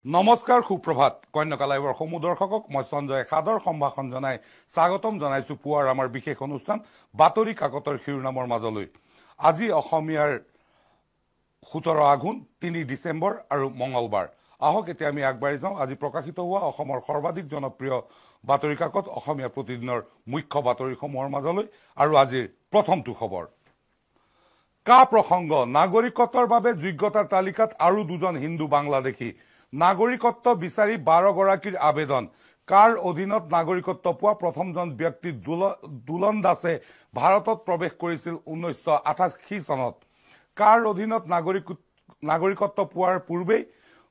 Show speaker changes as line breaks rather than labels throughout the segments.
নমস্কাৰ সুপ্ৰভাত কন্যকা লাইভৰ সমুদৰ্শকক মই সঞ্জয় সাদৰ সম্ভাষণ জনাই স্বাগতম জনাইছো পুৱাৰ আমাৰ বিশেষ অনুষ্ঠান বাতৰি কাকতৰ শিৰোনামৰ মাজলৈ আজি অসমীয়াৰ 17 আঘোণ 3 ডিসেম্বৰ আৰু মঙ্গলবাৰ আহক এতিয়া আমি আগবাঢ়ি যাওঁ আজি প্ৰকাশিত হোৱা অসমৰ সৰ্বাধিক জনপ্ৰিয় বাতৰি কাকত অসমীয়া প্ৰতিদিনৰ মুখ্য বাতৰিসমূহৰ মাজলৈ আৰু আজিৰ প্ৰথমটো খবৰ কা প্ৰসংগ নাগৰিকত্বৰ বাবে যোগ্যতাৰ তালিকাত আৰু দুজন হিন্দু বাংলাদেশী নাগৰিকত্ব বিচাৰি 12 গৰাকীৰ আবেদন কাৰ অধীনত নাগৰিকত্ব পোৱা প্ৰথমজন ব্যক্তি দুলন দাসে ভাৰতত প্ৰৱেশ কৰিছিল 1988 চনত কাৰ অধীনত নাগৰিকত্ব পোৱাৰ পূৰ্বে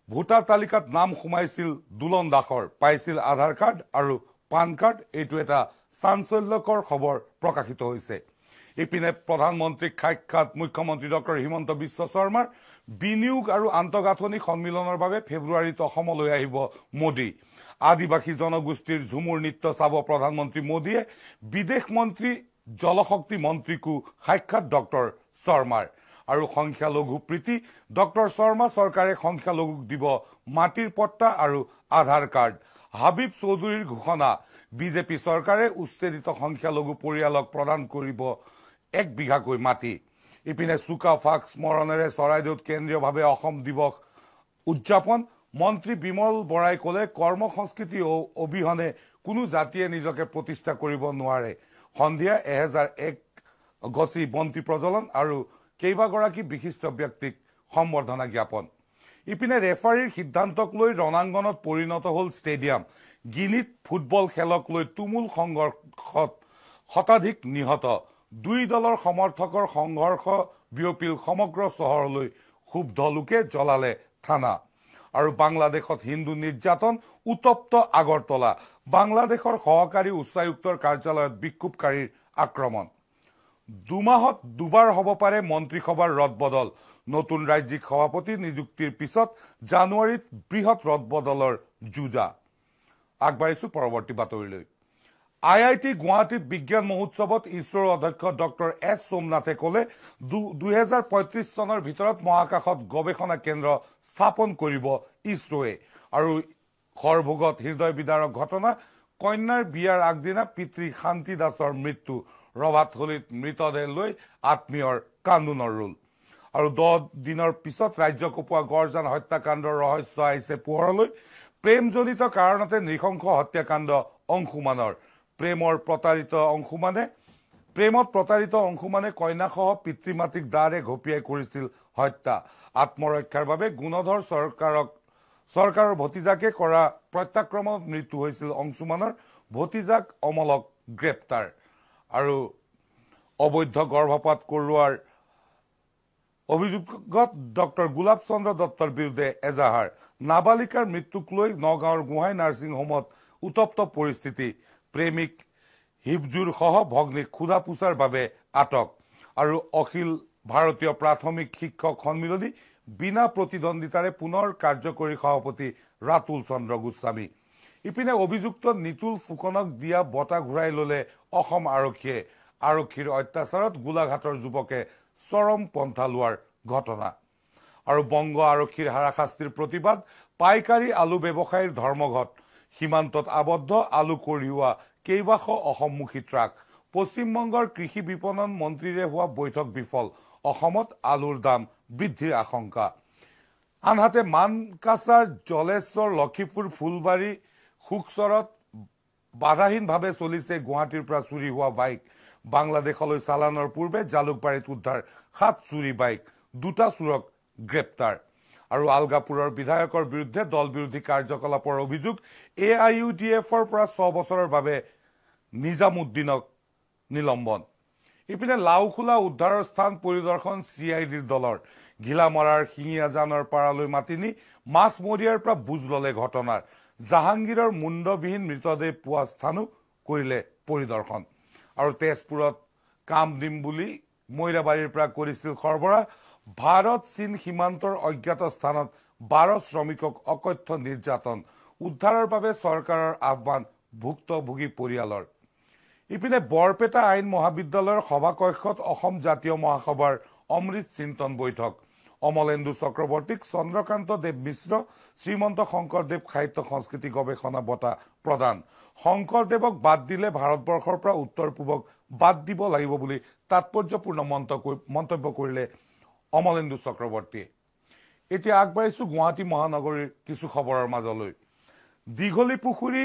ভোটাৰ তালিকাত নাম সোমাইছিল দুলন দাসৰ পাইছিল আধাৰ কাৰ্ড আৰু পান কাৰ্ড এইটো এটা চাঞ্চল্যকৰ খবৰ প্ৰকাশিত হৈছে ইপিনে প্ৰধানমন্ত্ৰীক সাক্ষাৎ মুখ্যমন্ত্ৰী ডক্টৰ হিমন্ত বিশ্ব শৰ্মাৰ বিনিয়োগ আৰু আন্তঃগাঁথনি সন্মিলনৰ বাবে ফেব্ৰুৱাৰীত অসমলৈ আহিব মোদী আদিবাসী জনগোষ্ঠীৰ ঝুমুৰ নৃত্য চাব প্ৰধানমন্ত্ৰী মোদীয়ে বিদেশ মন্ত্ৰী জলশক্তি মন্ত্ৰীকো সাক্ষাৎ ডক্টৰ শৰ্মাৰ আৰু সংখ্যালঘু প্ৰীতি ডক্টৰ শৰ্মা চৰকাৰে সংখ্যালঘুক দিব মাটিৰ পট্টা আৰু আধাৰ কাৰ্ড হাবিব চৌধুৰীৰ ঘোষণা বিজেপি চৰকাৰে উচ্ছেদিত সংখ্যালঘু পৰিয়ালক প্ৰদান কৰিব 1 বিঘাকৈ মাটি ইপিনে সুকা ফাক স্মৰণেৰে চৰাইদেউত কেন্দ্ৰীয়ভাৱে অসম দিৱস উদযাপন মন্ত্ৰী বিমল বৰাই ক'লে কৰ্ম সংস্কৃতি অবিহনে কোনো জাতিয়ে নিজকে প্ৰতিষ্ঠা কৰিব নোৱাৰে সন্ধিয়া 1001 গছি বন্তি প্ৰজ্বলন আৰু কেইবাগৰাকী বিশিষ্ট ব্যক্তিক সম্বৰ্ধনা জ্ঞাপন ইপিনে ৰেফাৰীৰ সিদ্ধান্তক লৈ ৰণাংগনত পৰিণত হ'ল ষ্টেডিয়াম গিনিত ফুটবল খেলক লৈ তুমুল সংঘৰ্ষত শতাধিক নিহত দুই দলৰ সমৰ্থকৰ সংঘৰ্ষ বিয়পিল সমগ্ৰ চহৰলৈ ক্ষুব্ধ লোকে জ্বলালে থানা আৰু বাংলাদেশত হিন্দু নিৰ্যাতন উত্তপ্ত আগৰতলা বাংলাদেশৰ সহকাৰী উচ্চায়ুক্তৰ কাৰ্যালয়ত বিক্ষোভকাৰীৰ আক্ৰমণ দুমাহত দুবাৰ হ'ব পাৰে মন্ত্ৰীসভাৰ ৰদবদল নতুন ৰাজ্যিক সভাপতি নিযুক্তিৰ পিছত জানুৱাৰীত বৃহৎ ৰদবদলৰ যুঁজা আগবাঢ়িছো পৰৱৰ্তী বাতৰিলৈ IIT গুৱাহাটী বিজ্ঞান মহোৎসৱত ইছৰোৰ অধ্যক্ষ ডক্টৰ এছ সোমনাথে ক'লে 2035 চনৰ ভিতৰত মহাকাশত গৱেষণা কেন্দ্ৰ স্থাপন কৰিব ইছৰোৱে আৰু খৰভোগত হৃদয় বিদাৰক ঘটনা কন্যাৰ বিয়াৰ আগদিনা পিতৃ শান্তি দাসৰ মৃত্যু ৰভাতহলিত মৃতদেহ লৈ আত্মীয়ৰ কান্দোনৰ ৰোল আৰু 10 দিনৰ পিছত ৰাজ্য কপোৱা গড়জান হত্যাকাণ্ডৰ ৰহস্য আহিছে পোহৰলৈ প্ৰেমজনিত কাৰণতে নৃশংস হত্যাকাণ্ড অংশুমানৰ প্ৰেমত প্ৰতাৰিত অংশুমানে কন্যাসহ পিতৃ-মাতৃক দাৰে ঘপিয়াই কৰিছিল হত্যা আত্মৰক্ষাৰ বাবে গুণধৰ চৰকাৰৰ ভতিজাকে কৰা প্ৰত্যাক্ৰমণত মৃত্যু হৈছিল অংশুমানৰ ভতিজাক অমলক গ্ৰেপ্তাৰ আৰু অবৈধ গৰ্ভপাত কৰোৱাৰ অভিযোগত ডক্টৰ গোলাপ চন্দ্ৰ দত্তৰ বিৰুদ্ধে এজাহাৰ নাবালিকাৰ মৃত্যুক লৈ নগাঁৱৰ গোহাঁই নাৰ্ছিং হোমত উত্তপ্ত পৰিস্থিতি প্ৰেমিক হিবজুৰ সহ ভগ্নীক ক্ষুধা পোছাৰ বাবে আটক আৰু অখিল ভাৰতীয় প্ৰাথমিক শিক্ষক সন্মিলনী বিনা প্ৰতিদ্বন্দ্বিতাৰে পুনৰ কাৰ্যকৰী সভাপতি ৰাতুল চন্দ্ৰ গোস্বামী ইপিনে অভিযুক্ত নিতুল ফুকনক দিয়া বটা ঘূৰাই ললে অসম আৰক্ষীয়ে আৰক্ষীৰ অত্যাচাৰত গোলাঘাটৰ যুৱকে চৰম পন্থা লোৱাৰ ঘটনা আৰু বংগ আৰক্ষীৰ হাৰাশাস্তিৰ প্ৰতিবাদ পাইকাৰী আলু ব্যৱসায়ীৰ ধৰ্মঘট সীমান্তত আবদ্ধ আলু কঢ়িওৱা কেইবাশ অসমমুখী ট্ৰাক পশ্চিমবংগৰ কৃষি বিপণন মন্ত্ৰীৰে হোৱা বৈঠক বিফল অসমত আলুৰ দাম বৃদ্ধিৰ আশংকা আনহাতে মানকাছাৰ জলেশ্বৰ লক্ষীপুৰ ফুলবাৰী শুকচৰত বাধাহীনভাৱে চলিছে গুৱাহাটীৰ পৰা চুৰি হোৱা বাইক বাংলাদেশলৈ চালানৰ পূৰ্বে জালুকবাৰীত উদ্ধাৰ 7 চুৰি বাইক দুটা চুৰক গ্ৰেপ্তাৰ আৰু আলগাপুৰৰ বিধায়কৰ বিৰুদ্ধে দল বিৰোধী কাৰ্যকলাপৰ অভিযোগ AIUDFৰ পৰা 6 বছৰৰ বাবে নিজামুদ্দিনক নিলম্বন ইপিনে লাউখোলা উদ্ধাৰৰ স্থান পৰিদৰ্শন CIDৰ দলৰ ঘিলামৰাৰ শিঙিয়াজানৰ পাৰালৈ মাতি নি মাছমৰীয়াৰ পৰা বুজ ললে ঘটনাৰ জাহাংগীৰৰ মুণ্ডবিহীন মৃতদেহ পোৱা স্থানো কৰিলে পৰিদৰ্শন আৰু তেজপুৰত কাম দিম বুলি মৈৰাবাৰীৰ পৰা কৰিছিল সৰবৰাহ ভাৰত চীন সীমান্তৰ অজ্ঞাত স্থানত 12 শ্ৰমিকক অকথ্য নিৰ্যাতন উদ্ধাৰৰ বাবে চৰকাৰৰ আহ্বান ভুক্তভোগী পৰিয়ালৰ ইপিনে বৰপেটা আইন মহাবিদ্যালয়ৰ সভাকক্ষত অসম জাতীয় মহাসভাৰ অমৃত চিন্তন বৈঠক অমলেন্দু চক্ৰৱৰ্তীক চন্দ্ৰকান্ত দেৱ মিশ্ৰ শ্ৰীমন্ত শংকৰদেৱ সাহিত্য সংস্কৃতি গৱেষণা বঁটা প্ৰদান শংকৰদেৱক বাদ দিলে ভাৰতবৰ্ষৰ পৰা উত্তৰ পূবক বাদ দিব লাগিব বুলি তাৎপৰ্যপূৰ্ণ মন্তব্য কৰিলে অমলেন্দু চক্ৰৱৰ্তীয়ে এতিয়া আগবাঢ়িছো গুৱাহাটী মহানগৰীৰ কিছু খবৰৰ মাজলৈ দীঘলী পুখুৰী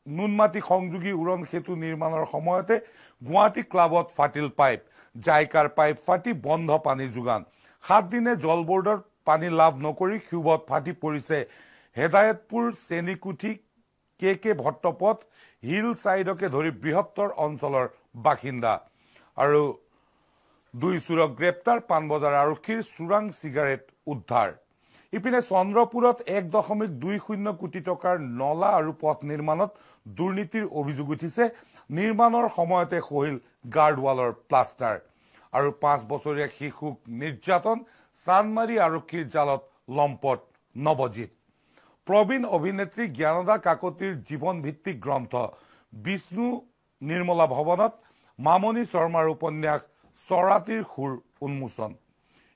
নুনমাটি সংযোগী উৰণ সেতু নিৰ্মাণৰ সময়তে গুৱাহাটী ক্লাবত ফাটিল পাইপ জাইকাৰ পাইপ ফাটি বন্ধ পানী যোগান 7 দিনে জল বোৰ্ডৰ পানী লাভ নকৰি ক্ষোভত ফাটি পৰিছে হেদায়তপুৰ চেনিকুঠি কে ভট্টপথ হিল সাইডকে ধৰি বৃহত্তৰ অঞ্চলৰ বাসিন্দা আৰু 2 চুৰক গ্ৰেপ্তাৰ পানবজাৰ আৰক্ষীৰ চুৰাং সিগাৰেট উদ্ধাৰ ইপিনে চন্দ্ৰপুৰত 1.20 কোটি টকাৰ নলা আৰু পথ নিৰ্মাণত দুৰ্নীতিৰ অভিযোগ উঠিছে নিৰ্মাণৰ সময়তে খহিল গাৰ্ডৱালৰ প্লাষ্টাৰ আৰু 5 বছৰীয়া শিশুক নিৰ্যাতন চানমাৰী আৰক্ষীৰ জালত লম্পট নৱজিত প্ৰবীণ অভিনেত্ৰী জ্ঞানদা কাকতিৰ জীৱন ভিত্তিক গ্ৰন্থ বিষ্ণু নিৰ্মলা ভৱনত মামনি শৰ্মাৰ উপন্যাস চৰাতিৰ খুৰ উন্মোচন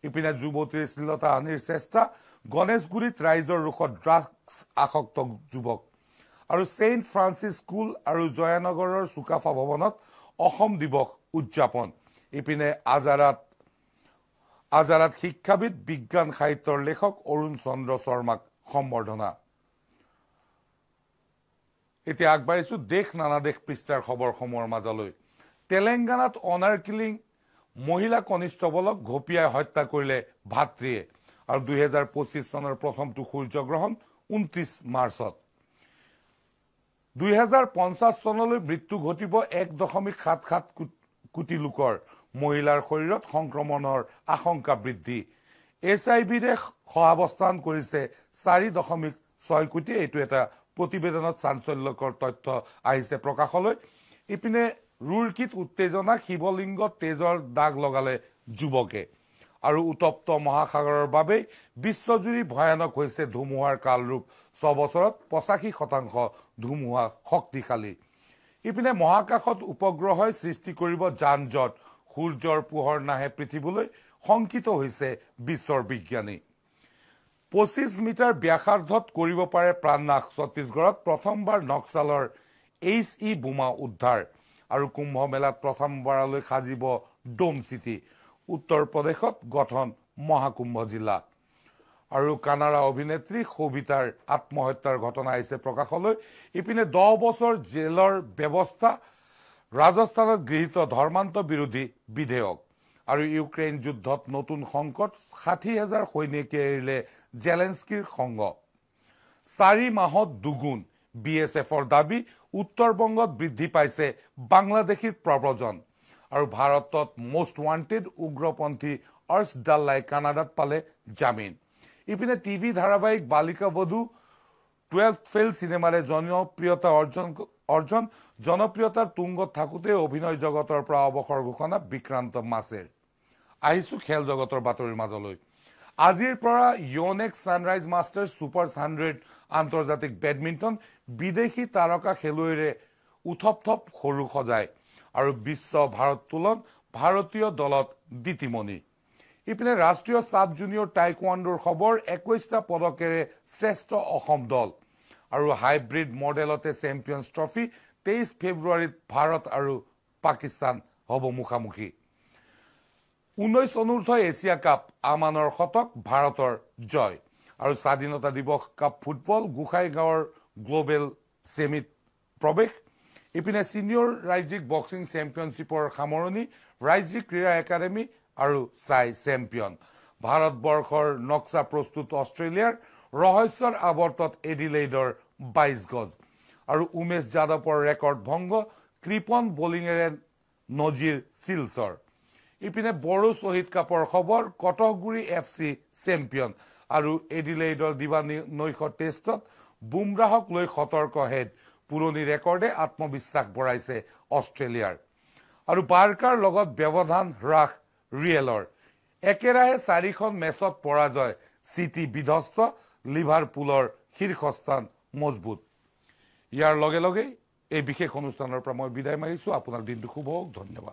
ইপিনে যুৱতীৰ শ্লীলতা হানিৰ চেষ্টা গণেশগুৰিত ৰাইজৰ ৰুখত ড্ৰাগছ আসক্ত যুৱক আৰু সেইণ্ট ফ্ৰান্সিছ স্কুল আৰু জয়ানগৰৰ সুকাফা ভৱনত অসম দিৱস উদযাপন ইপিনে আজাৰাত শিক্ষাবিদ বিজ্ঞান সাহিত্যৰ লেখক অৰুণ চন্দ্ৰ শৰ্মাক সম্বৰ্ধনা এতিয়া আগবাঢ়িছো দেশ নানাদেশ পৃষ্ঠাৰ খবৰসমূহৰ মাজলৈ তেলেংগানাত অনাৰ কিলিং মহিলা কনিষ্ঠবলক ঘপিয়াই হত্যা কৰিলে ভাতৃয়ে আৰু 2025 চনৰ প্ৰথমটো সূৰ্যগ্ৰহণ 29 মাৰ্চত 2050 চনলৈ মৃত্যু ঘটিব 1.77 কোটি লোকৰ মহিলাৰ শৰীৰত সংক্ৰমণৰ আশংকা বৃদ্ধি HIV-ৰে সহাৱস্থান কৰিছে 4.6 কোটি এইটো এটা প্ৰতিবেদনত চাঞ্চল্যকৰ তথ্য আহিছে প্ৰকাশলৈ ইপিনে ৰুৰকিত উত্তেজনা শিৱলিংগ তেজৰ দাগ লগালে যুৱকে আৰু উত্তপ্ত মহাসাগৰৰ বাবে বিশ্বজুৰি ভয়ানক হৈছে ধুমুহাৰ কালৰূপ 6 বছৰত 85% ধুমুহা শক্তিশালী ইপিনে মহাকাশত উপগ্ৰহই সৃষ্টি কৰিব যানজট সূৰ্যৰ পোহৰ নাহে পৃথিৱীলৈ শংকিত হৈছে বিশ্বৰ বিজ্ঞানী 25 মিটাৰ ব্যাসাৰ্ধত কৰিব পাৰে প্ৰাণনাশ ছত্তীশগড়ত প্ৰথমবাৰ নক্সালৰ HE বোমা উদ্ধাৰ আৰু কুম্ভ মেলাত প্ৰথমবাৰলৈ সাজিব ডোম সিটি উত্তৰ প্ৰদেশত গঠন মহাকুম্ভ জিলা আৰু কানাড়া অভিনেত্ৰী শোভিতাৰ আত্মহত্যাৰ ঘটনা আহিছে প্ৰকাশলৈ ইপিনে 10 বছৰ জেলৰ ব্যৱস্থা ৰাজস্থানত গৃহীত ধৰ্মান্ত বিৰোধী বিধেয়ক আৰু ইউক্ৰেইন যুদ্ধত নতুন সংকট 60,000 সৈনিকে এৰিলে জেলেন্সকিৰ সংগ 4 মাহত দুগুণ BSFৰ দাবী উত্তৰবংগত বৃদ্ধি পাইছে বাংলাদেশীৰ প্ৰব্ৰজন আৰু ভাৰতত মোষ্ট ৱান্টেড উগ্ৰপন্থী অৰ্শ ডাল্লাই কানাডাত পালে জামিন ইপিনে টিভি ধাৰাবাহিক বালিকা বধূ 12th ফেল সিনেমাৰে জনপ্ৰিয়তাৰ তুংগত থাকোতে অভিনয় জগতৰ পৰা অৱসৰ ঘোষণা বিক্ৰান্ত মাছেৰ আহিছো খেল জগতৰ বাতৰিৰ মাজলৈ আজিৰ পৰা ইউনেক্স সানৰাইজ মাষ্টাৰ্ছ সুপাৰ 100 আন্তৰ্জাতিক বেডমিণ্টন বিদেশী তাৰকা খেলুৱৈৰে উথপথপ সৰু সজায় আৰু বিশ্ব ভাৰত তোলন ভাৰতীয় দলত দিতিমণি ইপিনে ৰাষ্ট্ৰীয় সাব জুনিয়ৰ টাইকোৱাণ্ডোৰ খবৰ 21টা পদকেৰে শ্ৰেষ্ঠ অসম দল আৰু হাইব্ৰিড মডেলতে চেম্পিয়ন্স ট্ৰফি 23 ফেব্ৰুৱাৰীত ভাৰত আৰু পাকিস্তান হ'ব মুখামুখি 19 অনুৰ্ধ এছিয়া কাপ আমানৰ শতক ভাৰতৰ জয় আৰু স্বাধীনতা দিৱস কাপ ফুটবল গোসাইগাঁৱৰ গ্লোবেল সেমিত প্ৰৱেশ ইপিনে সিনিয়ৰ ৰাজ্যিক বক্সিং চেম্পিয়নশ্বিপৰ সামৰণি ৰাজ্যিক ক্ৰীড়া একাডেমী আৰু সাই চেম্পিয়ন ভাৰতবৰ্ষৰ নক্সা প্ৰস্তুত অষ্ট্ৰেলিয়াৰ ৰহস্যৰ আৱৰ্তত এডিলেইডৰ 22 গজ আৰু উমেশ যাদৱৰ ৰেকৰ্ড ভংগ কৃপন বোলিঙেৰে নজিৰ সিলচৰ ইপিনে বড়ো শহীদ কাপৰ খবৰ কটকগুৰি FC চেম্পিয়ন আৰু এডিলেইডৰ দিৱানী নৈশ টেষ্টত বুমৰাহক লৈ সতৰ্ক হেড পুৰণি ৰেকৰ্ডে আত্মবিশ্বাস বঢ়াইছে অষ্ট্ৰেলিয়াৰ আৰু বাৰ্কাৰ লগত ব্যৱধান হ্ৰাস ৰিয়েলৰ একেৰাহে 4খন মেচত পৰাজয় সিটি বিধ্বস্ত লিভাৰপুলৰ শীৰ্ষস্থান মজবুত ইয়াৰ লগে লগে এই বিশেষ অনুষ্ঠানৰ পৰা মই বিদায় মাৰিছো আপোনাৰ দিনটো শুভ হওক ধন্যবাদ